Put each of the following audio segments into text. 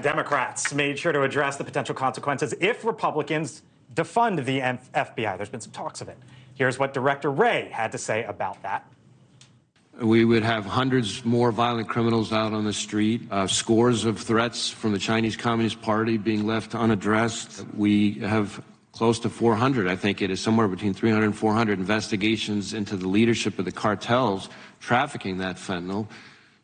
And Democrats made sure to address the potential consequences if Republicans defund the FBI. There's been some talks of it. Here's what Director Wray had to say about that. We would have hundreds more violent criminals out on the street, scores of threats from the Chinese Communist Party being left unaddressed. We have close to 400, I think it is somewhere between 300 and 400 investigations into the leadership of the cartels trafficking that fentanyl.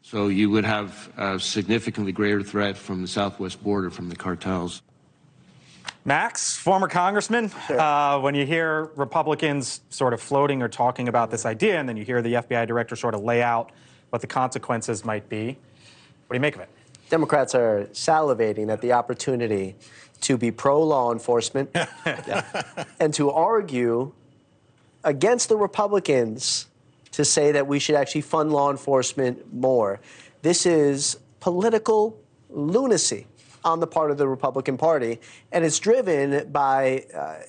So you would have a significantly greater threat from the southwest border from the cartels. Max, former congressman, Sure. When you hear Republicans sort of floating or talking about this idea, and then you hear the FBI director sort of lay out what the consequences might be, what do you make of it? Democrats are salivating at the opportunity to be pro-law enforcement and to argue against the Republicans to say that we should actually fund law enforcement more. This is political lunacy on the part of the Republican Party, and it's driven by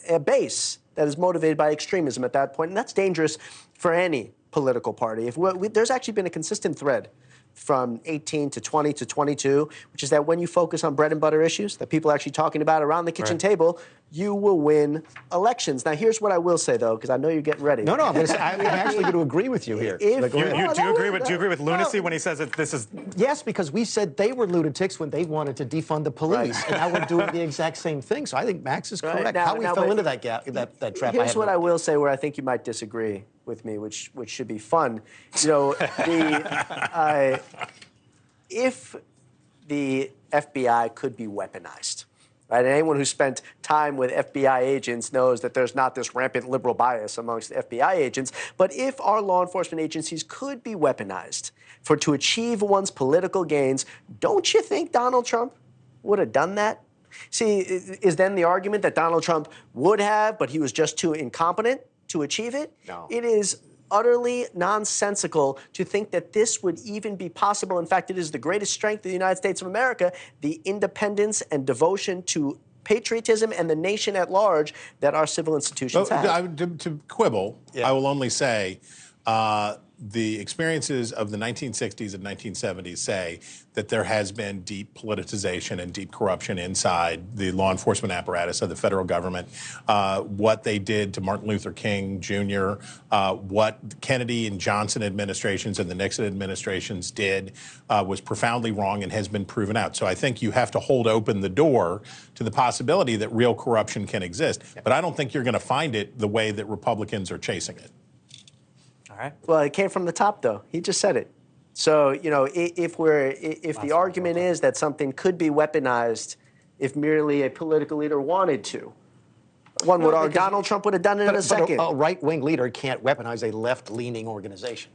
a base that is motivated by extremism at that point, and that's dangerous for any political party. There's actually been a consistent thread from 18 to 20 to 22, which is that when you focus on bread and butter issues that people are actually talking about around the kitchen table, you will win elections. Now, here's what I will say, though, because I know you're getting ready. No, I'm actually going to agree with you here. Do you agree with lunacy when he says that this is... Yes, because we said they were lunatics when they wanted to defund the police, and now we're doing the exact same thing. So I think Max is correct. Now, How we fell into that trap. Here's what I will say where I think you might disagree with me, which should be fun. You know, if the FBI could be weaponized, right? And anyone who spent time with FBI agents knows that there's not this rampant liberal bias amongst FBI agents. But if our law enforcement agencies could be weaponized to achieve one's political gains, don't you think Donald Trump would have done that? See, is then the argument that Donald Trump would have, but he was just too incompetent to achieve it? No. It is utterly nonsensical to think that this would even be possible. In fact, it is the greatest strength of the United States of America, the independence and devotion to patriotism and the nation at large that our civil institutions have. To quibble, I will only say the experiences of the 1960s and 1970s say that there has been deep politicization and deep corruption inside the law enforcement apparatus of the federal government. What they did to Martin Luther King Jr., what Kennedy and Johnson administrations and the Nixon administrations did was profoundly wrong and has been proven out. So I think you have to hold open the door to the possibility that real corruption can exist. But I don't think you're going to find it the way that Republicans are chasing it. All right. Well, it came from the top, though. He just said it. So, you know, if the argument is that something could be weaponized if merely a political leader wanted to, one would argue Donald Trump would have done it in a second. A right-wing leader can't weaponize a left-leaning organization.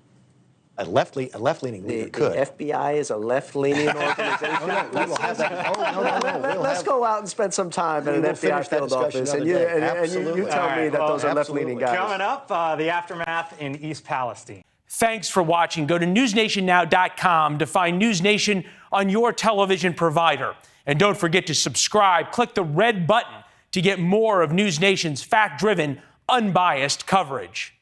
A left-leaning leader could. The FBI is a left-leaning organization. Let's go out and spend some time at an FBI field office, and you tell me that those are left-leaning guys. Coming up, the aftermath in East Palestine. Thanks for watching. Go to newsnationnow.com to find News Nation on your television provider. And don't forget to subscribe. Click the red button to get more of News Nation's fact-driven, unbiased coverage.